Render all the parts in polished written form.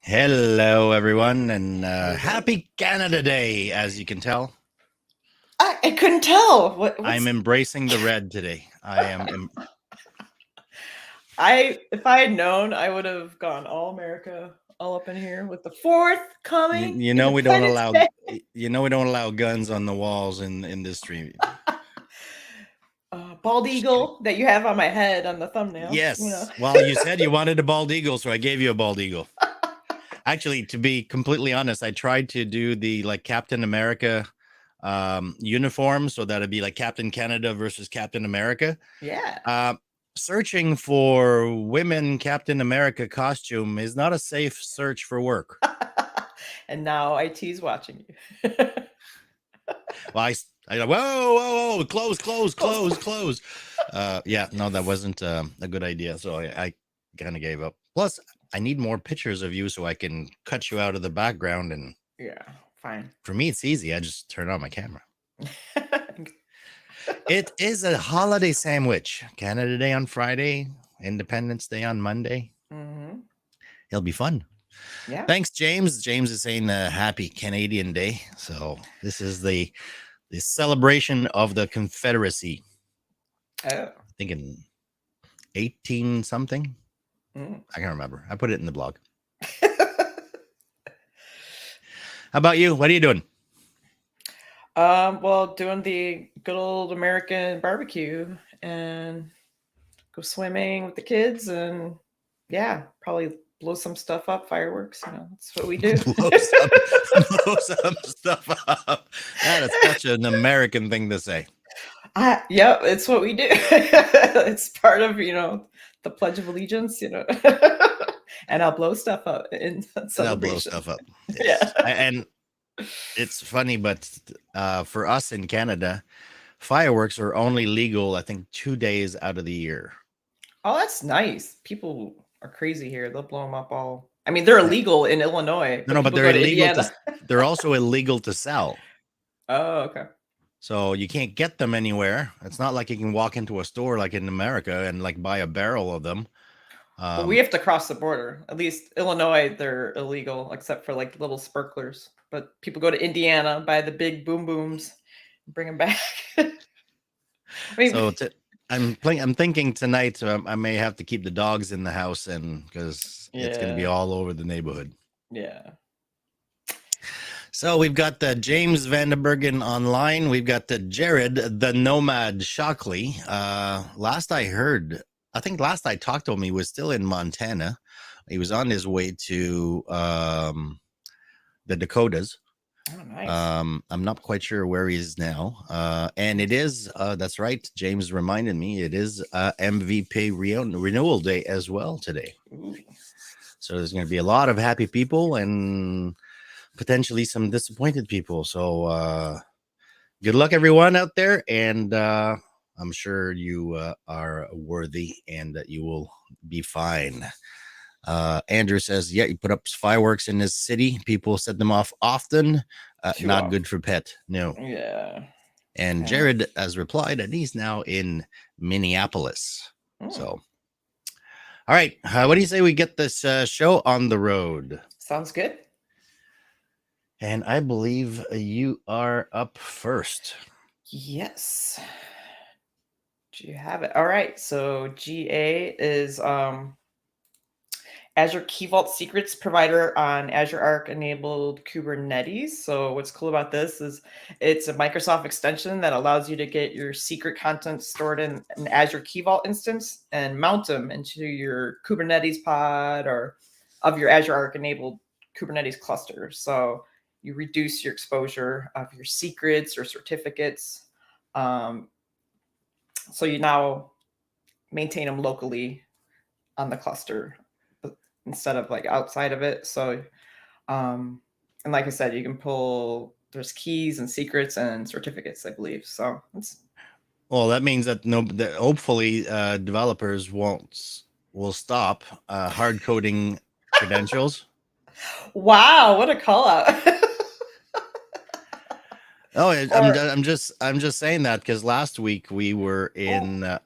Hello, everyone, and happy Canada Day, as you can tell. I couldn't tell. I'm embracing the red today. If I had known, I would have gone all America, all up in here with the fourth coming. You know we don't allow guns on the walls in this stream. Bald eagle that you have on my head on the thumbnail. Yes. Well, you said you wanted a bald eagle, so I gave you a bald eagle. Actually, to be completely honest, I tried to do the Captain America uniform, so that'd be like Captain Canada versus Captain America. Yeah. Searching for women Captain America costume is not a safe search for work. And now IT's watching you. Well, I whoa, close. Yeah, no, that wasn't a good idea. So I kind of gave up. Plus, I need more pictures of you so I can cut you out of the background. And yeah, fine. For me, it's easy. I just turn on my camera. It is a holiday sandwich. Canada Day on Friday, Independence Day on Monday. Mm-hmm. It'll be fun. Yeah. Thanks, James. James is saying happy Canadian Day. So this is the celebration of the Confederacy. Oh. I think in 18 something. I can't remember. I put it in the blog. How about you? What are you doing? Well, doing the good old American barbecue and go swimming with the kids, and yeah, probably blow some stuff up, fireworks. That's what we do. blow some stuff up. That is such an American thing to say. Yep, it's what we do. It's part of the Pledge of Allegiance, and I'll blow stuff up in celebration. And I'll blow stuff up. Yeah. And it's funny, but for us in Canada, fireworks are only legal, I think, 2 days out of the year. Oh, that's nice. People are crazy here. They'll blow them up all. I mean, they're illegal in Illinois. No, but they're illegal. They're also illegal to sell. Oh, okay. So you can't get them anywhere. It's not like you can walk into a store like in America and buy a barrel of them. Well, we have to cross the border. At least Illinois, they're illegal except for little sparklers. But people go to Indiana, buy the big boom booms, and bring them back. I mean, so I'm thinking tonight I may have to keep the dogs in the house, and because it's going to be all over the neighborhood. Yeah. So we've got James Vandenbergen online. We've got Jared, the Nomad Shockley. Last I talked to him, he was still in Montana. He was on his way to the Dakotas. Oh, nice. I'm not quite sure where he is now. And it is, that's right, James reminded me, it is MVP renewal day as well today. Ooh. So there's going to be a lot of happy people and potentially some disappointed people. So good luck, everyone out there. And I'm sure you are worthy and that you will be fine. Andrew says, yeah, you put up fireworks in this city. People set them off often. Not good for pet. No. Yeah. And Jared has replied that he's now in Minneapolis. So, all right. What do you say we get this show on the road? Sounds good. And I believe you are up first. Yes. Do you have it? All right. So GA is Azure Key Vault Secrets provider on Azure Arc enabled Kubernetes. So what's cool about this is it's a Microsoft extension that allows you to get your secret content stored in an Azure Key Vault instance and mount them into your Kubernetes pod or of your Azure Arc enabled Kubernetes cluster. So you reduce your exposure of your secrets or certificates. So you now maintain them locally on the cluster instead of outside of it. So, and like I said, you can pull, there's keys and secrets and certificates, I believe. So well, that means that hopefully developers will stop hard coding credentials. Wow, what a call out. Oh, I'm just saying that because last week we were in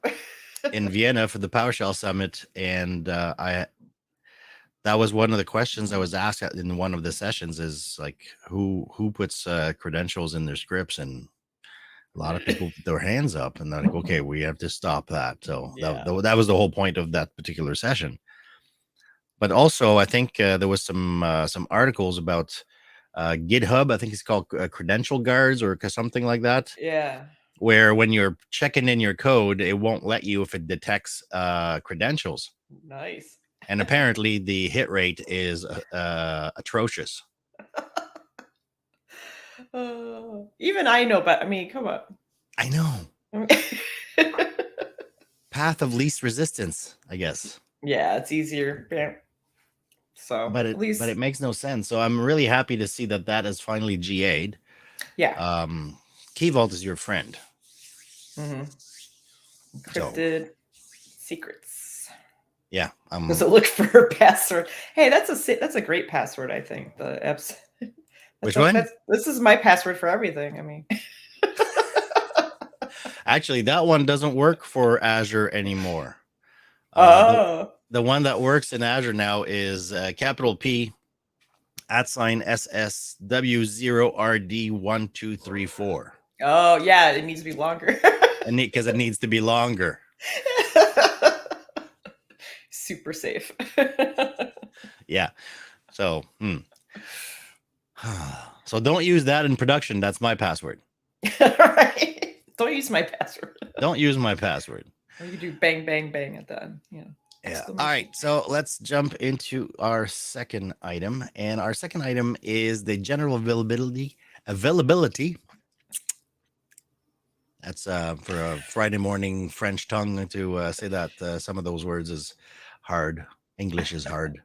Vienna for the PowerShell Summit, and that was one of the questions I was asked in one of the sessions is like, who puts credentials in their scripts? And a lot of people put their hands up and they're like, okay, we have to stop that. So Yeah. that was the whole point of that particular session. But also, I think there was some articles about GitHub. I think it's called credential guards or something like that. Yeah. Where when you're checking in your code, it won't let you if it detects credentials. Nice. And apparently the hit rate is atrocious. Even I know, but I mean, come on. I know. Path of least resistance, I guess. Yeah, it's easier. So, But at least it makes no sense. So I'm really happy to see that is finally GA'd. yeah. Key Vault is your friend. Encrypted secrets. Yeah. Does it look for a password? Hey, that's a great password, I think. The apps. Which one? This is my password for everything. I mean, actually, that one doesnst work for Azure anymore. Oh. The one that works in Azure now is capital P @SSW0RD1234. Oh, yeah, it needs to be longer. Because it needs to be longer. Super safe. Yeah. So, so don't use that in production. That's my password. Right. Don't use my password. Don't use my password. Or you do bang, bang, bang at the end. Yeah. Yeah. All right. So let's jump into our second item. And our second item is the general availability. That's for a Friday morning French tongue to say that some of those words is hard. English is hard.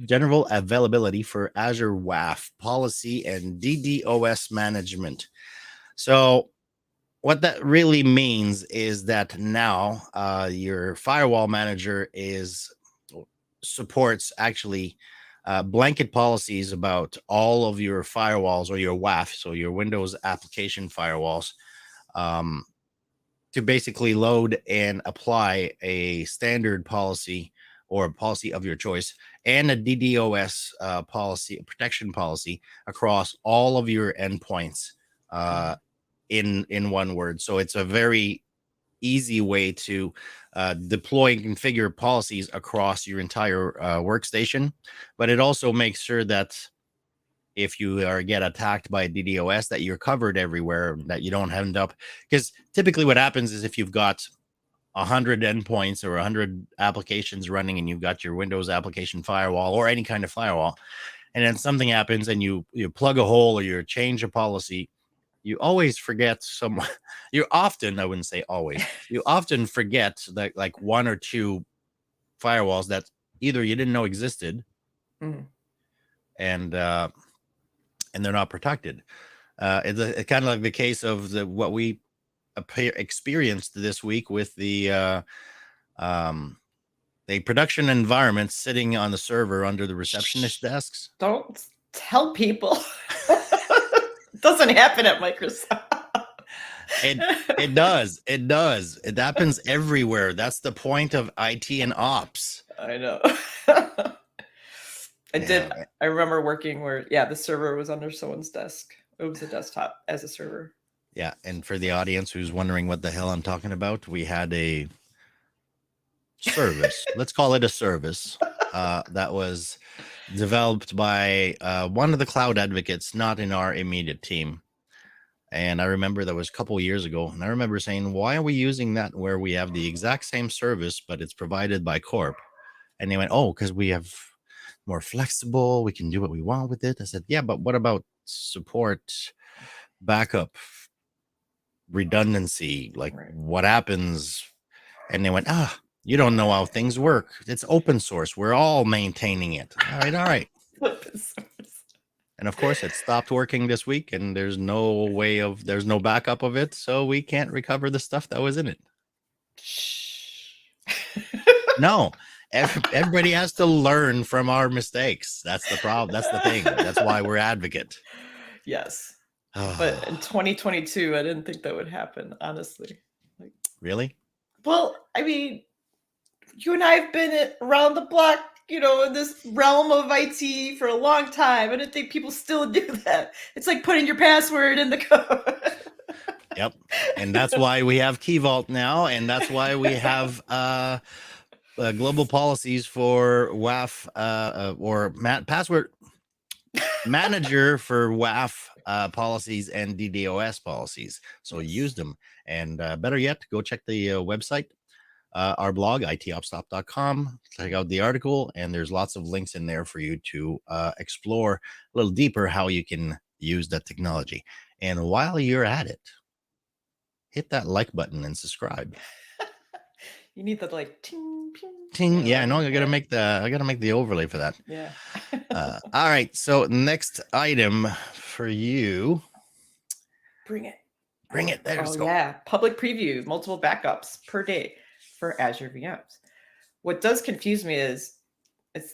General availability for Azure WAF policy and DDoS management. So what that really means is that now your firewall manager supports actually blanket policies about all of your firewalls or your WAF, so your Windows application firewalls, to basically load and apply a standard policy or a policy of your choice and a DDoS policy, a protection policy across all of your endpoints in one word. So it's a very easy way to deploy and configure policies across your entire workstation. But it also makes sure that if you get attacked by DDoS, that you're covered everywhere, that you don't end up, because typically what happens is if you've got 100 endpoints or 100 applications running and you've got your Windows application firewall or any kind of firewall, and then something happens and you plug a hole or you change a policy, you always forget you often, I wouldn't say always, you often forget that like one or two firewalls that either you didn't know existed and they're not protected. It's kind of like the case of what we experienced this week with the production environment sitting on the server under the receptionist desks. Don't tell people. It doesn't happen at Microsoft. It does. It happens everywhere. That's the point of IT and ops. I know. I remember working where, the server was under someone's desk. It was a desktop as a server. Yeah, and for the audience who's wondering what the hell I'm talking about, we had a service. Let's call it a service that was developed by one of the cloud advocates, not in our immediate team. And I remember that was a couple of years ago. And I remember saying, why are we using that where we have the exact same service, but it's provided by Corp? And they went, oh, because we have more flexible. We can do what we want with it. I said, yeah, but what about support, backup, redundancy? Like what happens? And they went, you don't know how things work. It's open source. We're all maintaining it. All right. And of course, it stopped working this week, and there's no backup of it, so we can't recover the stuff that was in it. No, everybody has to learn from our mistakes. That's the problem. That's the thing. That's why we're advocate. Yes. But in 2022, I didn't think that would happen, honestly. Really? Well, I mean, you and I have been around the block in this realm of IT for a long time. I didn't think people still do that. It's like putting your password in the code. Yep. And that's why we have Key Vault now, and that's why we have global policies for WAF or password manager for WAF policies and DDoS policies. So use them. And better yet, go check the website, our blog, itopstop.com. Check out the article, and there's lots of links in there for you to explore a little deeper how you can use that technology. And while you're at it, hit that like button and subscribe. You need the like ting, ping, Ting. Yeah, I know. I gotta make the overlay for that. Yeah. All right. So next item for you. Bring it. There's go. Yeah. Public preview, multiple backups per day for Azure VMs. What does confuse me is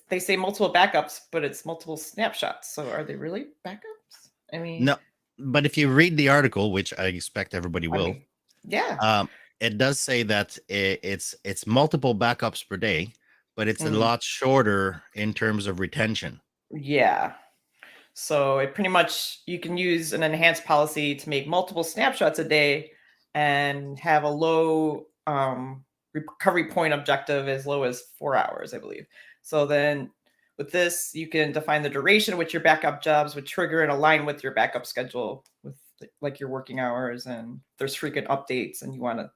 they say multiple backups, but it's multiple snapshots. So are they really backups? I mean, no. But if you read the article, which I expect everybody will, yeah, it does say that it's multiple backups per day, but it's a lot shorter in terms of retention. Yeah. So it pretty much, you can use an enhanced policy to make multiple snapshots a day and have a low recovery point objective as low as 4 hours, I believe. So then with this, you can define the duration which your backup jobs would trigger and align with your backup schedule with like your working hours, and there's frequent updates and you want to,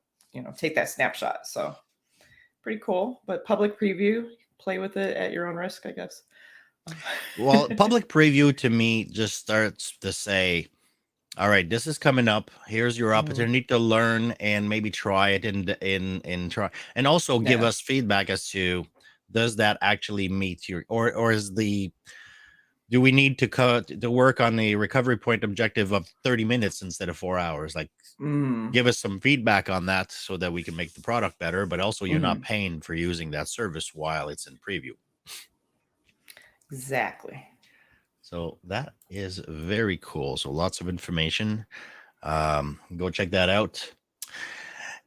take that snapshot. So pretty cool, but public preview, play with it at your own risk, I guess. Well, public preview to me just starts to say, all right, this is coming up. Here's your opportunity to learn and maybe try it and try, and also give us feedback as to, does that actually meet your, or is do we need to work on the recovery point objective of 30 minutes instead of 4 hours? Like, give us some feedback on that so that we can make the product better, but also you're not paying for using that service while it's in preview. Exactly. So that is very cool. So lots of information. Go check that out.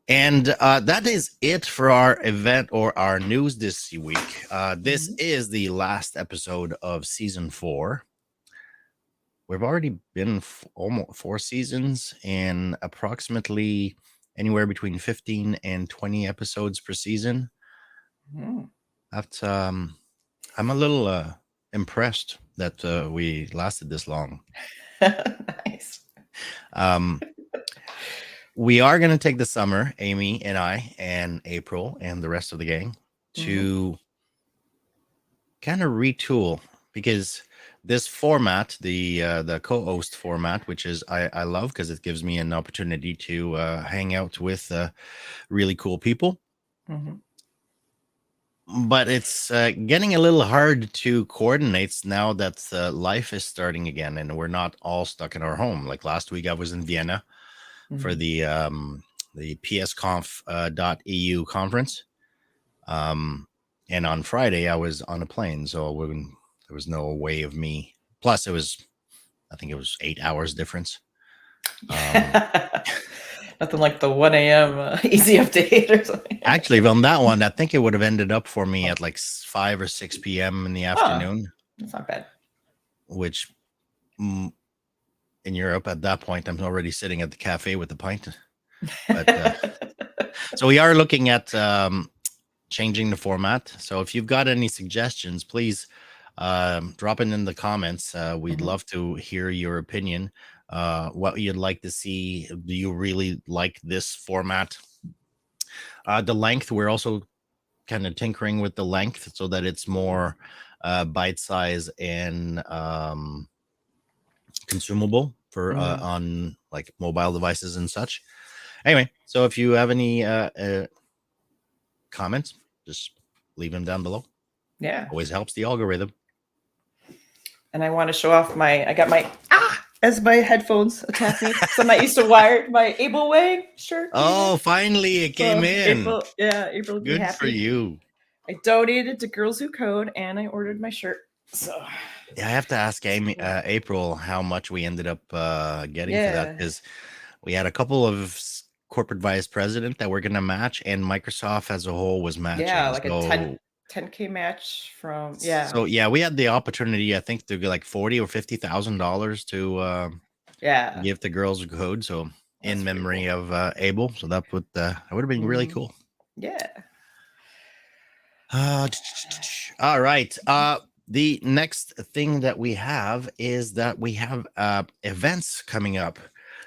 And that is it for our event or our news this week. This is the last episode of season 4. We've already been almost 4 seasons and approximately anywhere between 15 and 20 episodes per season. That's I'm a little impressed that we lasted this long. Nice. We are going to take the summer, Amy and I and April and the rest of the gang, to kind of retool, because this format, the co-host format, which is I love because it gives me an opportunity to hang out with really cool people. But it's getting a little hard to coordinate now that life is starting again and we're not all stuck in our home. Like last week, I was in Vienna for the psconf.eu conference. And on Friday, I was on a plane, so there was no way of me. Plus, I think it was 8 hours difference. Nothing like the 1 a.m. Easy update or something. Actually, on that one, I think it would have ended up for me at like 5 or 6 p.m. in the afternoon. That's not bad. Which in Europe at that point, I'm already sitting at the cafe with a pint. But, so we are looking at changing the format. So if you've got any suggestions, please drop it in the comments. We'd love to hear your opinion. What you'd like to see. Do you really like this format? The length, we're also kind of tinkering with the length so that it's more bite size and consumable for on like mobile devices and such. Anyway, so if you have any comments, just leave them down below. Yeah, always helps the algorithm. And I want to show off I got my as my headphones attached me. So I'm not used to wired. My Able Way shirt. Oh, finally it came in. April. Good for you. I donated to Girls Who Code and I ordered my shirt. So yeah, I have to ask April how much we ended up getting for that, because we had a couple of corporate vice president that were going to match, and Microsoft as a whole was matching. Yeah, like a 10K match from So yeah, we had the opportunity, I think, to get like $40,000 or $50,000 to give the girls a code. So That's in pretty memory cool. of Abel. So that would have been really cool. Yeah. All right. The next thing that we have is that we have events coming up.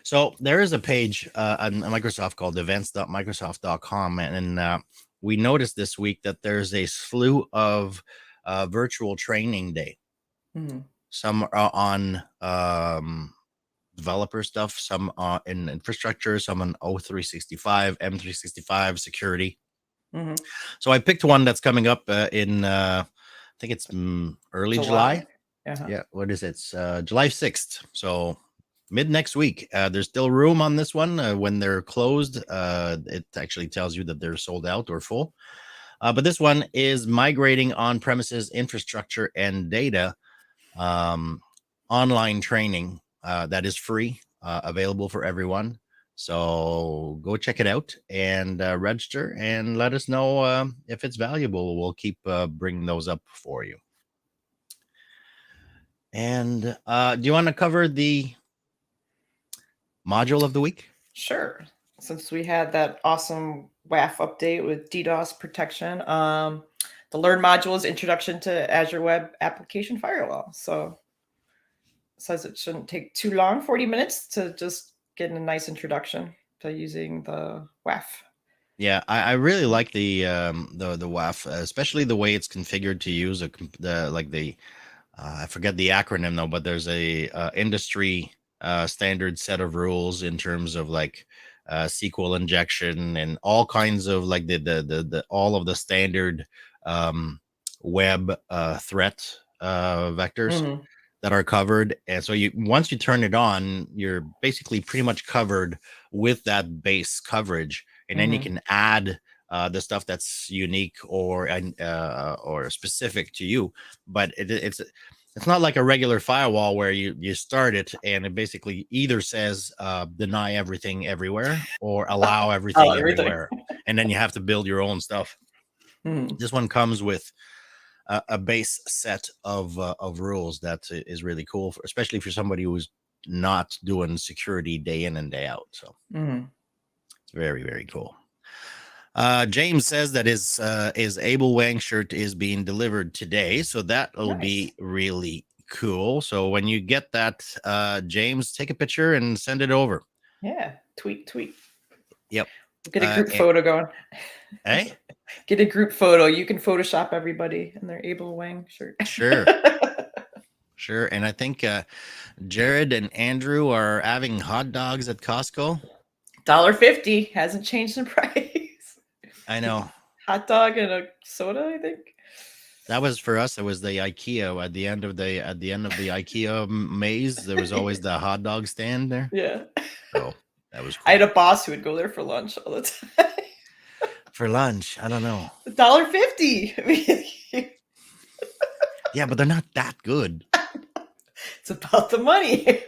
So there is a page on Microsoft called events.microsoft.com, and we noticed this week that there's a slew of virtual training day. Some are on developer stuff, some in infrastructure, some on O365, M365 security. So I picked one that's coming up in I think it's early July. Yeah, what is it? It's July 6th. So mid next week. There's still room on this one. When they're closed, it actually tells you that they're sold out or full. But this one is migrating on-premises infrastructure and data, online training that is free, available for everyone. So go check it out and register and let us know if it's valuable. We'll keep bringing those up for you. And do you want to cover the module of the week? Sure. Since we had that awesome WAF update with DDoS protection, the Learn module is Introduction to Azure Web Application Firewall. So it says it shouldn't take too long, 40 minutes, to just get a nice introduction to using the WAF. Yeah, I really like the WAF, especially the way it's configured to use I forget the acronym though, but there's a industry standard set of rules in terms of like SQL injection and all kinds of like the all of the standard web threat vectors that are covered. And so once you turn it on, you're basically pretty much covered with that base coverage, and then you can add the stuff that's unique or specific to you. But it's not like a regular firewall where you start it and it basically either says deny everything everywhere or allow everything everywhere, and then you have to build your own stuff. This one comes with a base set of rules that is really cool, especially for somebody who's not doing security day in and day out. So it's very, very cool. James says that his Abel Wang shirt is being delivered today, so that will be really cool. So when you get that, James, take a picture and send it over. Yeah, tweet. Yep. We'll get a group photo going. Hey, get a group photo. You can Photoshop everybody in their Abel Wang shirt. Sure. Sure. And I think Jared and Andrew are having hot dogs at Costco. $1.50 hasn't changed in price. I know. Hot dog and a soda, I think. That was for us. It was the IKEA at the end of the IKEA maze. There was always the hot dog stand there. Yeah. So that was cool. I had a boss who would go there for lunch all the time. For lunch, I don't know. $1.50. Yeah, but they're not that good. It's about the money.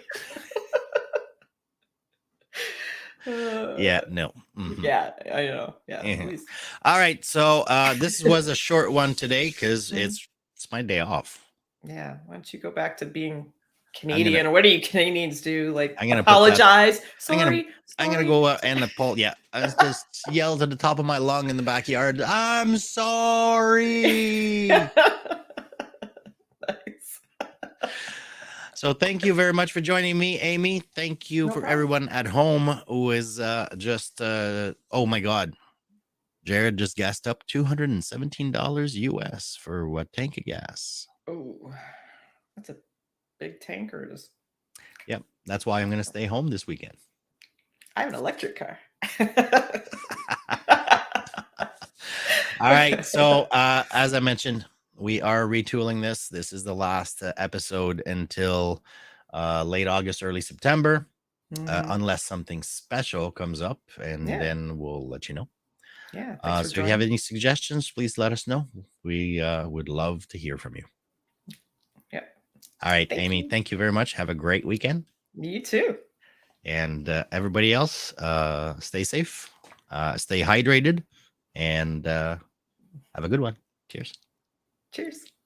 Yeah, no. Yeah, I know. Yeah. All right. So this was a short one today because it's my day off. Yeah. Why don't you go back to being Canadian? Or what do you Canadians do? Like, I'm gonna apologize. Sorry. I'm gonna go and apologize. Yeah, I just yelled at the top of my lung in the backyard. I'm sorry. Nice. So thank you very much for joining me, Amy. Thank you for everyone at home who is just oh my God. Jared just gassed up $217 US for what tank of gas? Oh, that's a big tanker. Yep, that's why I'm gonna stay home this weekend. I have an electric car. All right. So as I mentioned, we are retooling this. This is the last episode until late August, early September, unless something special comes up, and then we'll let you know. Yeah. So if you have any suggestions, please let us know. We would love to hear from you. Yeah. All right, Amy, thank you very much. Have a great weekend. You too. And everybody else, stay safe, stay hydrated, and have a good one. Cheers. Cheers.